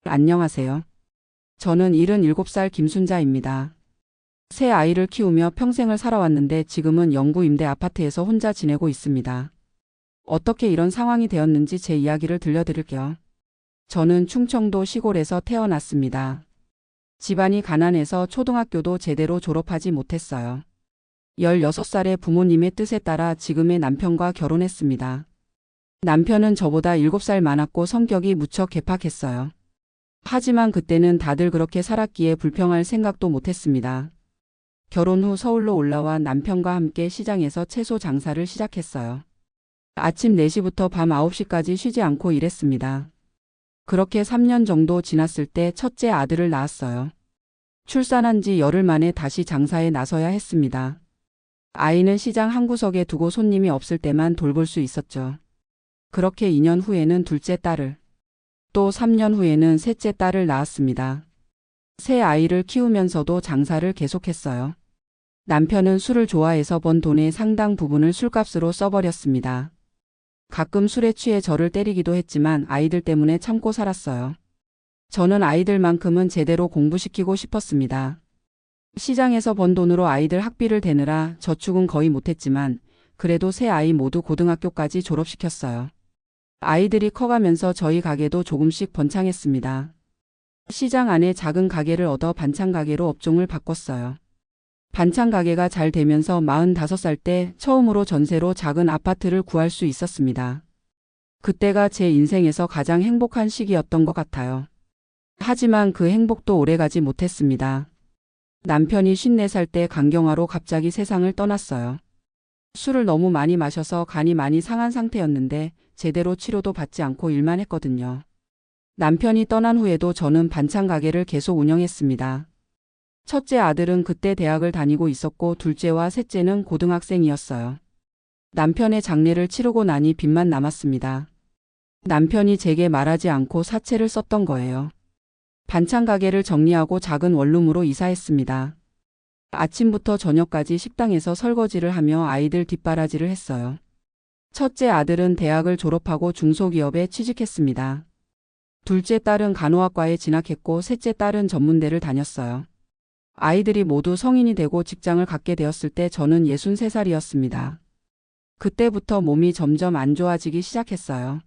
안녕하세요. 저는 77살 김순자입니다. 새 아이를 키우며 평생을 살아왔는데 지금은 영구 임대 아파트에서 혼자 지내고 있습니다. 어떻게 이런 상황이 되었는지 제 이야기를 들려드릴게요. 저는 충청도 시골에서 태어났습니다. 집안이 가난해서 초등학교도 제대로 졸업하지 못했어요. 16살에 부모님의 뜻에 따라 지금의 남편과 결혼했습니다. 남편은 저보다 7살 많았고 성격이 무척 개팍했어요. 하지만 그때는 다들 그렇게 살았기에 불평할 생각도 못했습니다. 결혼 후 서울로 올라와 남편과 함께 시장에서 채소 장사를 시작했어요. 아침 4시부터 밤 9시까지 쉬지 않고 일했습니다. 그렇게 3년 정도 지났을 때 첫째 아들을 낳았어요. 출산한 지 열흘 만에 다시 장사에 나서야 했습니다. 아이는 시장 한 구석에 두고 손님이 없을 때만 돌볼 수 있었죠. 그렇게 2년 후에는 둘째 딸을, 또 3년 후에는 셋째 딸을 낳았습니다. 새 아이를 키우면서도 장사를 계속했어요. 남편은 술을 좋아해서 번 돈의 상당 부분을 술값으로 써버렸습니다. 가끔 술에 취해 저를 때리기도 했지만 아이들 때문에 참고 살았어요. 저는 아이들만큼은 제대로 공부시키고 싶었습니다. 시장에서 번 돈으로 아이들 학비를 대느라 저축은 거의 못했지만 그래도 세 아이 모두 고등학교까지 졸업시켰어요. 아이들이 커가면서 저희 가게도 조금씩 번창했습니다. 시장 안에 작은 가게를 얻어 반찬 가게로 업종을 바꿨어요. 반찬 가게가 잘 되면서 45살 때 처음으로 전세로 작은 아파트를 구할 수 있었습니다. 그때가 제 인생에서 가장 행복한 시기였던 것 같아요. 하지만 그 행복도 오래가지 못했습니다. 남편이 54살 때 간경화로 갑자기 세상을 떠났어요. 술을 너무 많이 마셔서 간이 많이 상한 상태였는데 제대로 치료도 받지 않고 일만 했거든요. 남편이 떠난 후에도 저는 반찬 가게를 계속 운영했습니다. 첫째 아들은 그때 대학을 다니고 있었고 둘째와 셋째는 고등학생이었어요. 남편의 장례를 치르고 나니 빚만 남았습니다. 남편이 제게 말하지 않고 사채를 썼던 거예요. 반찬 가게를 정리하고 작은 원룸으로 이사했습니다. 아침부터 저녁까지 식당에서 설거지를 하며 아이들 뒷바라지를 했어요. 첫째 아들은 대학을 졸업하고 중소기업에 취직했습니다. 둘째 딸은 간호학과에 진학했고 셋째 딸은 전문대를 다녔어요. 아이들이 모두 성인이 되고 직장을 갖게 되었을 때 저는 63살이었습니다. 그때부터 몸이 점점 안 좋아지기 시작했어요.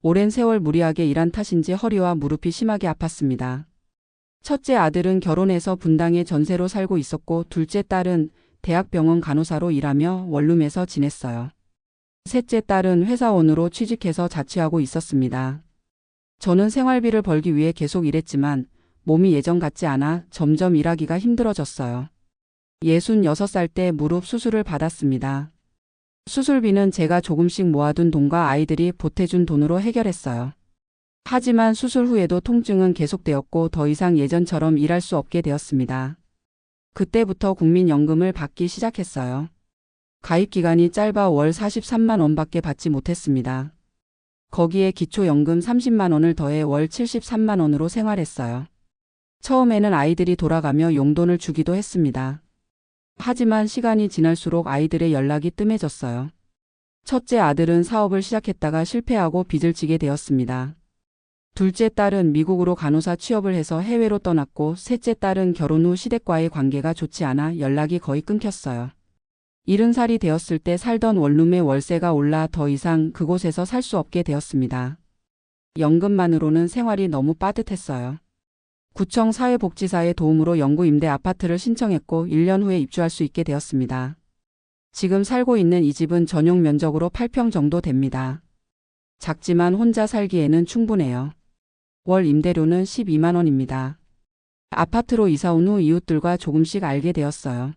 오랜 세월 무리하게 일한 탓인지 허리와 무릎이 심하게 아팠습니다. 첫째 아들은 결혼해서 분당에 전세로 살고 있었고 둘째 딸은 대학병원 간호사로 일하며 원룸에서 지냈어요. 셋째 딸은 회사원으로 취직해서 자취하고 있었습니다. 저는 생활비를 벌기 위해 계속 일했지만 몸이 예전 같지 않아 점점 일하기가 힘들어졌어요. 66살 때 무릎 수술을 받았습니다. 수술비는 제가 조금씩 모아둔 돈과 아이들이 보태준 돈으로 해결했어요. 하지만 수술 후에도 통증은 계속되었고 더 이상 예전처럼 일할 수 없게 되었습니다. 그때부터 국민연금을 받기 시작했어요. 가입 기간이 짧아 월 43만 원밖에 받지 못했습니다. 거기에 기초연금 30만 원을 더해 월 73만 원으로 생활했어요. 처음에는 아이들이 돌아가며 용돈을 주기도 했습니다. 하지만 시간이 지날수록 아이들의 연락이 뜸해졌어요. 첫째 아들은 사업을 시작했다가 실패하고 빚을 지게 되었습니다. 둘째 딸은 미국으로 간호사 취업을 해서 해외로 떠났고 셋째 딸은 결혼 후 시댁과의 관계가 좋지 않아 연락이 거의 끊겼어요. 70살이 되었을 때 살던 원룸의 월세가 올라 더 이상 그곳에서 살 수 없게 되었습니다. 연금만으로는 생활이 너무 빠듯했어요. 구청 사회복지사의 도움으로 영구 임대 아파트를 신청했고 1년 후에 입주할 수 있게 되었습니다. 지금 살고 있는 이 집은 전용 면적으로 8평 정도 됩니다. 작지만 혼자 살기에는 충분해요. 월 임대료는 12만 원입니다. 아파트로 이사 온 후 이웃들과 조금씩 알게 되었어요.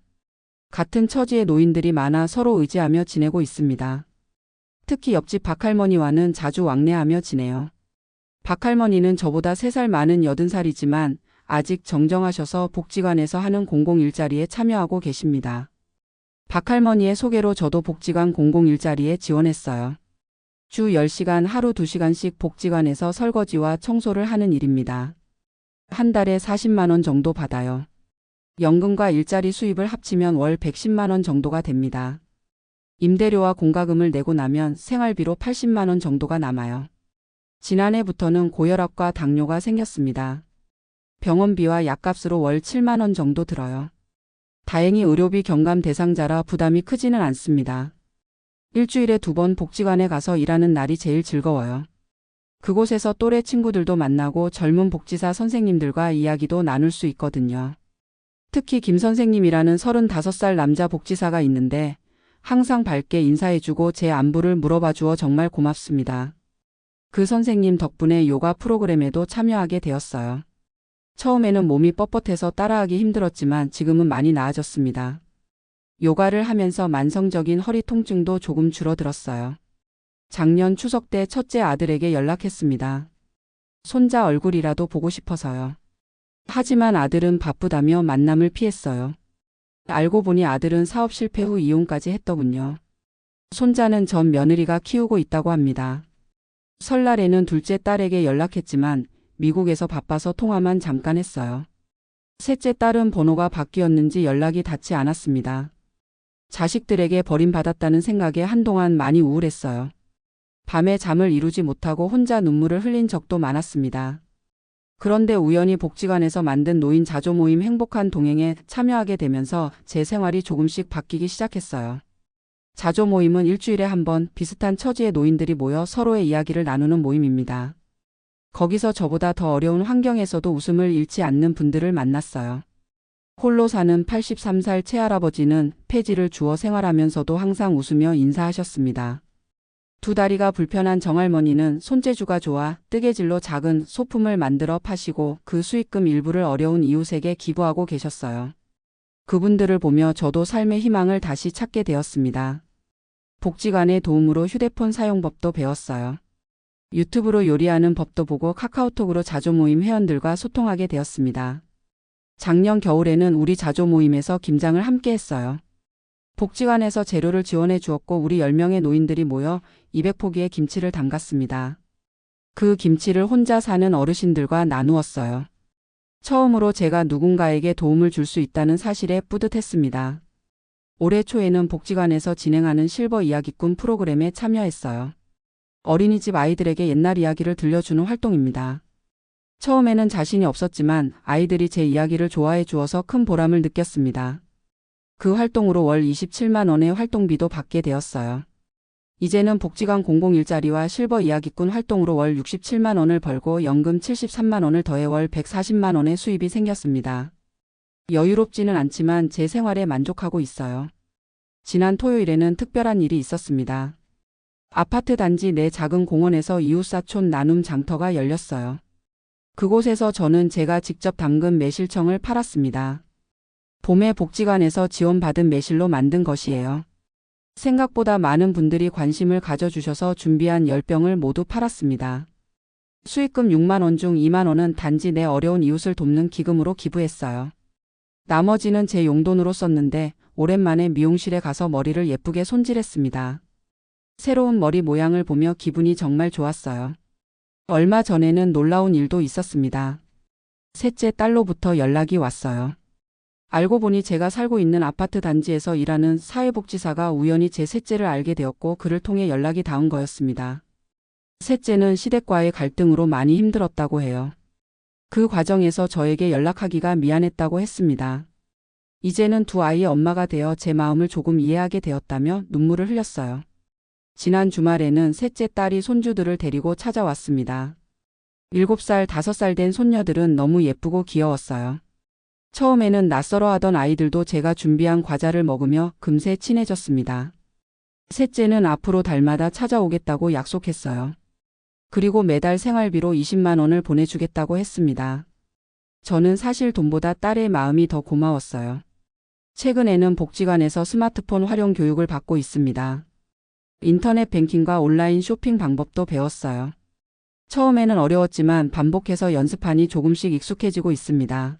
같은 처지의 노인들이 많아 서로 의지하며 지내고 있습니다. 특히 옆집 박할머니와는 자주 왕래하며 지내요. 박할머니는 저보다 3살 많은 80살이지만 아직 정정하셔서 복지관에서 하는 공공일자리에 참여하고 계십니다. 박할머니의 소개로 저도 복지관 공공일자리에 지원했어요. 주 10시간 하루 2시간씩 복지관에서 설거지와 청소를 하는 일입니다. 한 달에 40만 원 정도 받아요. 연금과 일자리 수입을 합치면 월 110만 원 정도가 됩니다. 임대료와 공과금을 내고 나면 생활비로 80만 원 정도가 남아요. 지난해부터는 고혈압과 당뇨가 생겼습니다. 병원비와 약값으로 월 7만 원 정도 들어요. 다행히 의료비 경감 대상자라 부담이 크지는 않습니다. 일주일에 2번 복지관에 가서 일하는 날이 제일 즐거워요. 그곳에서 또래 친구들도 만나고 젊은 복지사 선생님들과 이야기도 나눌 수 있거든요. 특히 김 선생님이라는 35살 남자 복지사가 있는데 항상 밝게 인사해주고 제 안부를 물어봐 주어 정말 고맙습니다. 그 선생님 덕분에 요가 프로그램에도 참여하게 되었어요. 처음에는 몸이 뻣뻣해서 따라하기 힘들었지만 지금은 많이 나아졌습니다. 요가를 하면서 만성적인 허리 통증도 조금 줄어들었어요. 작년 추석 때 첫째 아들에게 연락했습니다. 손자 얼굴이라도 보고 싶어서요. 하지만 아들은 바쁘다며 만남을 피했어요. 알고 보니 아들은 사업 실패 후 이혼까지 했더군요. 손자는 전 며느리가 키우고 있다고 합니다. 설날에는 둘째 딸에게 연락했지만 미국에서 바빠서 통화만 잠깐 했어요. 셋째 딸은 번호가 바뀌었는지 연락이 닿지 않았습니다. 자식들에게 버림받았다는 생각에 한동안 많이 우울했어요. 밤에 잠을 이루지 못하고 혼자 눈물을 흘린 적도 많았습니다. 그런데 우연히 복지관에서 만든 노인 자조 모임 행복한 동행에 참여하게 되면서 제 생활이 조금씩 바뀌기 시작했어요. 자조 모임은 일주일에 한 번 비슷한 처지의 노인들이 모여 서로의 이야기를 나누는 모임입니다. 거기서 저보다 더 어려운 환경에서도 웃음을 잃지 않는 분들을 만났어요. 홀로 사는 83살 최할아버지는 폐지를 주워 생활하면서도 항상 웃으며 인사하셨습니다. 두 다리가 불편한 정할머니는 손재주가 좋아 뜨개질로 작은 소품을 만들어 파시고 그 수익금 일부를 어려운 이웃에게 기부하고 계셨어요. 그분들을 보며 저도 삶의 희망을 다시 찾게 되었습니다. 복지관의 도움으로 휴대폰 사용법도 배웠어요. 유튜브로 요리하는 법도 보고 카카오톡으로 자조 모임 회원들과 소통하게 되었습니다. 작년 겨울에는 우리 자조 모임에서 김장을 함께 했어요. 복지관에서 재료를 지원해 주었고 우리 10명의 노인들이 모여 200포기의 김치를 담갔습니다. 그 김치를 혼자 사는 어르신들과 나누었어요. 처음으로 제가 누군가에게 도움을 줄 수 있다는 사실에 뿌듯했습니다. 올해 초에는 복지관에서 진행하는 실버 이야기꾼 프로그램에 참여했어요. 어린이집 아이들에게 옛날 이야기를 들려주는 활동입니다. 처음에는 자신이 없었지만 아이들이 제 이야기를 좋아해 주어서 큰 보람을 느꼈습니다. 그 활동으로 월 27만 원의 활동비도 받게 되었어요. 이제는 복지관 공공일자리와 실버 이야기꾼 활동으로 월 67만 원을 벌고 연금 73만 원을 더해 월 140만 원의 수입이 생겼습니다. 여유롭지는 않지만 제 생활에 만족하고 있어요. 지난 토요일에는 특별한 일이 있었습니다. 아파트 단지 내 작은 공원에서 이웃사촌 나눔 장터가 열렸어요. 그곳에서 저는 제가 직접 담근 매실청을 팔았습니다. 봄에 복지관에서 지원받은 매실로 만든 것이에요. 생각보다 많은 분들이 관심을 가져주셔서 준비한 10병을 모두 팔았습니다. 수익금 6만 원 중 2만 원은 단지 내 어려운 이웃을 돕는 기금으로 기부했어요. 나머지는 제 용돈으로 썼는데 오랜만에 미용실에 가서 머리를 예쁘게 손질했습니다. 새로운 머리 모양을 보며 기분이 정말 좋았어요. 얼마 전에는 놀라운 일도 있었습니다. 셋째 딸로부터 연락이 왔어요. 알고 보니 제가 살고 있는 아파트 단지에서 일하는 사회복지사가 우연히 제 셋째를 알게 되었고 그를 통해 연락이 닿은 거였습니다. 셋째는 시댁과의 갈등으로 많이 힘들었다고 해요. 그 과정에서 저에게 연락하기가 미안했다고 했습니다. 이제는 두 아이의 엄마가 되어 제 마음을 조금 이해하게 되었다며 눈물을 흘렸어요. 지난 주말에는 셋째 딸이 손주들을 데리고 찾아왔습니다. 7살, 5살 된 손녀들은 너무 예쁘고 귀여웠어요. 처음에는 낯설어하던 아이들도 제가 준비한 과자를 먹으며 금세 친해졌습니다. 셋째는 앞으로 달마다 찾아오겠다고 약속했어요. 그리고 매달 생활비로 20만 원을 보내주겠다고 했습니다. 저는 사실 돈보다 딸의 마음이 더 고마웠어요. 최근에는 복지관에서 스마트폰 활용 교육을 받고 있습니다. 인터넷 뱅킹과 온라인 쇼핑 방법도 배웠어요. 처음에는 어려웠지만 반복해서 연습하니 조금씩 익숙해지고 있습니다.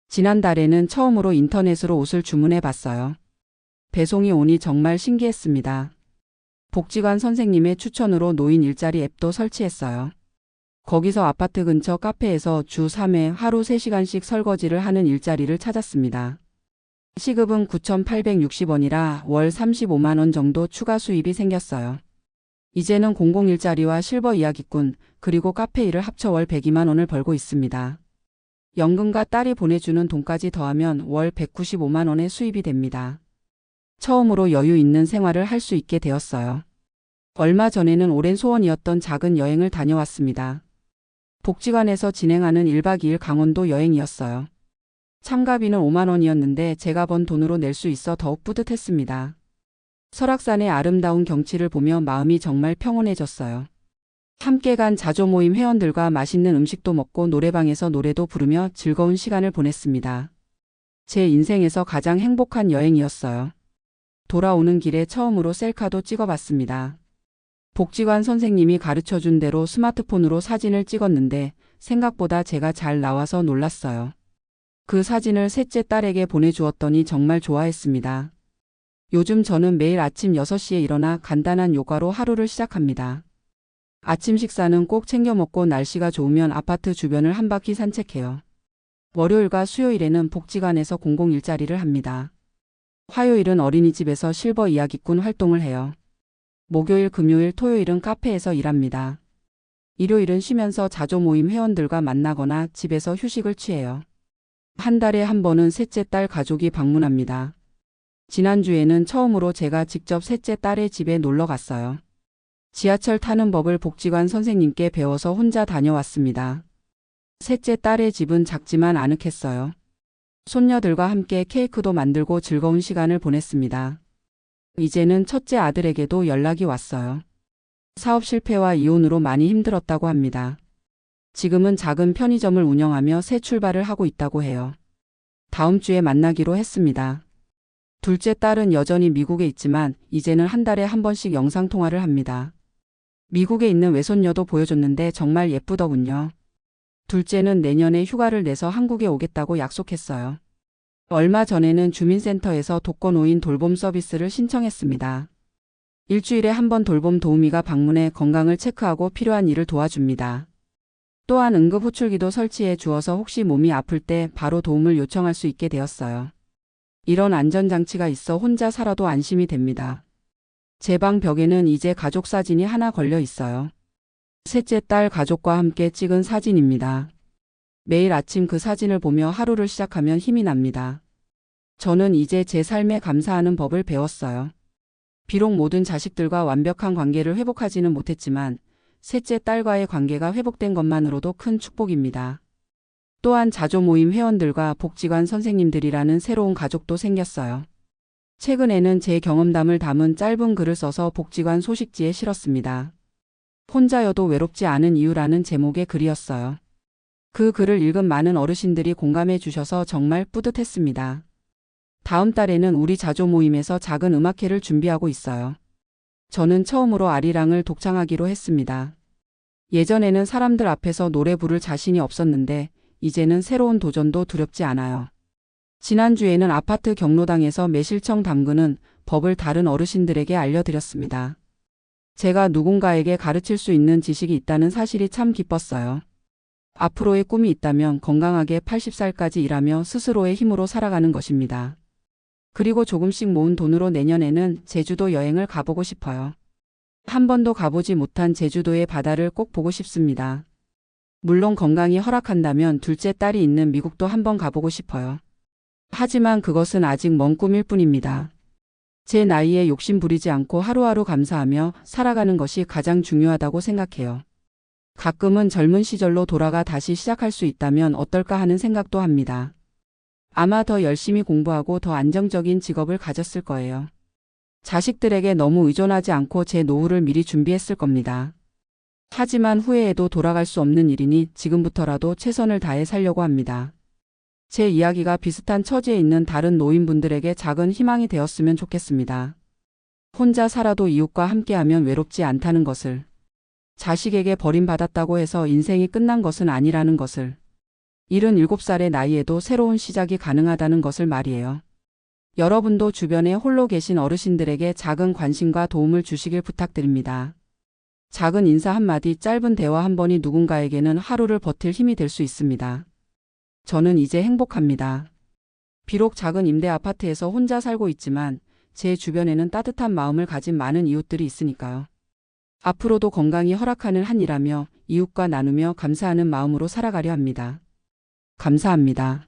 지난달에는 처음으로 인터넷으로 옷을 주문해 봤어요. 배송이 오니 정말 신기했습니다. 복지관 선생님의 추천으로 노인 일자리 앱도 설치했어요. 거기서 아파트 근처 카페에서 주 3회 하루 3시간씩 설거지를 하는 일자리를 찾았습니다. 시급은 9,860원이라 월 35만 원 정도 추가 수입이 생겼어요. 이제는 공공 일자리와 실버 이야기꾼 그리고 카페 일을 합쳐 월 102만 원을 벌고 있습니다. 연금과 딸이 보내주는 돈까지 더하면 월 195만 원의 수입이 됩니다. 처음으로 여유 있는 생활을 할 수 있게 되었어요. 얼마 전에는 오랜 소원이었던 작은 여행을 다녀왔습니다. 복지관에서 진행하는 1박 2일 강원도 여행이었어요. 참가비는 5만 원이었는데 제가 번 돈으로 낼 수 있어 더욱 뿌듯했습니다. 설악산의 아름다운 경치를 보며 마음이 정말 평온해졌어요. 함께 간 자조 모임 회원들과 맛있는 음식도 먹고 노래방에서 노래도 부르며 즐거운 시간을 보냈습니다. 제 인생에서 가장 행복한 여행이었어요. 돌아오는 길에 처음으로 셀카도 찍어봤습니다. 복지관 선생님이 가르쳐준 대로 스마트폰으로 사진을 찍었는데 생각보다 제가 잘 나와서 놀랐어요. 그 사진을 셋째 딸에게 보내주었더니 정말 좋아했습니다. 요즘 저는 매일 아침 6시에 일어나 간단한 요가로 하루를 시작합니다. 아침 식사는 꼭 챙겨 먹고 날씨가 좋으면 아파트 주변을 한 바퀴 산책해요. 월요일과 수요일에는 복지관에서 공공 일자리를 합니다. 화요일은 어린이집에서 실버 이야기꾼 활동을 해요. 목요일, 금요일, 토요일은 카페에서 일합니다. 일요일은 쉬면서 자조 모임 회원들과 만나거나 집에서 휴식을 취해요. 한 달에 한 번은 셋째 딸 가족이 방문합니다. 지난주에는 처음으로 제가 직접 셋째 딸의 집에 놀러 갔어요. 지하철 타는 법을 복지관 선생님께 배워서 혼자 다녀왔습니다. 셋째 딸의 집은 작지만 아늑했어요. 손녀들과 함께 케이크도 만들고 즐거운 시간을 보냈습니다. 이제는 첫째 아들에게도 연락이 왔어요. 사업 실패와 이혼으로 많이 힘들었다고 합니다. 지금은 작은 편의점을 운영하며 새 출발을 하고 있다고 해요. 다음 주에 만나기로 했습니다. 둘째 딸은 여전히 미국에 있지만 이제는 한 달에 한 번씩 영상통화를 합니다. 미국에 있는 외손녀도 보여줬는데 정말 예쁘더군요. 둘째는 내년에 휴가를 내서 한국에 오겠다고 약속했어요. 얼마 전에는 주민센터에서 독거노인 돌봄 서비스를 신청했습니다. 일주일에 한 번 돌봄 도우미가 방문해 건강을 체크하고 필요한 일을 도와줍니다. 또한 응급호출기도 설치해 주어서 혹시 몸이 아플 때 바로 도움을 요청할 수 있게 되었어요. 이런 안전장치가 있어 혼자 살아도 안심이 됩니다. 제 방 벽에는 이제 가족 사진이 하나 걸려 있어요. 셋째 딸 가족과 함께 찍은 사진입니다. 매일 아침 그 사진을 보며 하루를 시작하면 힘이 납니다. 저는 이제 제 삶에 감사하는 법을 배웠어요. 비록 모든 자식들과 완벽한 관계를 회복하지는 못했지만 셋째 딸과의 관계가 회복된 것만으로도 큰 축복입니다. 또한 자조 모임 회원들과 복지관 선생님들이라는 새로운 가족도 생겼어요. 최근에는 제 경험담을 담은 짧은 글을 써서 복지관 소식지에 실었습니다. 혼자여도 외롭지 않은 이유라는 제목의 글이었어요. 그 글을 읽은 많은 어르신들이 공감해 주셔서 정말 뿌듯했습니다. 다음 달에는 우리 자조 모임에서 작은 음악회를 준비하고 있어요. 저는 처음으로 아리랑을 독창하기로 했습니다. 예전에는 사람들 앞에서 노래 부를 자신이 없었는데 이제는 새로운 도전도 두렵지 않아요. 지난주에는 아파트 경로당에서 매실청 담그는 법을 다른 어르신들에게 알려드렸습니다. 제가 누군가에게 가르칠 수 있는 지식이 있다는 사실이 참 기뻤어요. 앞으로의 꿈이 있다면 건강하게 80살까지 일하며 스스로의 힘으로 살아가는 것입니다. 그리고 조금씩 모은 돈으로 내년에는 제주도 여행을 가보고 싶어요. 한 번도 가보지 못한 제주도의 바다를 꼭 보고 싶습니다. 물론 건강이 허락한다면 둘째 딸이 있는 미국도 한번 가보고 싶어요. 하지만 그것은 아직 먼 꿈일 뿐입니다. 제 나이에 욕심 부리지 않고 하루하루 감사하며 살아가는 것이 가장 중요하다고 생각해요. 가끔은 젊은 시절로 돌아가 다시 시작할 수 있다면 어떨까 하는 생각도 합니다. 아마 더 열심히 공부하고 더 안정적인 직업을 가졌을 거예요. 자식들에게 너무 의존하지 않고 제 노후를 미리 준비했을 겁니다. 하지만 후회해도 돌아갈 수 없는 일이니 지금부터라도 최선을 다해 살려고 합니다. 제 이야기가 비슷한 처지에 있는 다른 노인분들에게 작은 희망이 되었으면 좋겠습니다. 혼자 살아도 이웃과 함께하면 외롭지 않다는 것을. 자식에게 버림받았다고 해서 인생이 끝난 것은 아니라는 것을. 77살의 나이에도 새로운 시작이 가능하다는 것을 말이에요. 여러분도 주변에 홀로 계신 어르신들에게 작은 관심과 도움을 주시길 부탁드립니다. 작은 인사 한마디, 짧은 대화 한 번이 누군가에게는 하루를 버틸 힘이 될 수 있습니다. 저는 이제 행복합니다. 비록 작은 임대 아파트에서 혼자 살고 있지만 제 주변에는 따뜻한 마음을 가진 많은 이웃들이 있으니까요. 앞으로도 건강이 허락하는 한 일하며 이웃과 나누며 감사하는 마음으로 살아가려 합니다. 감사합니다.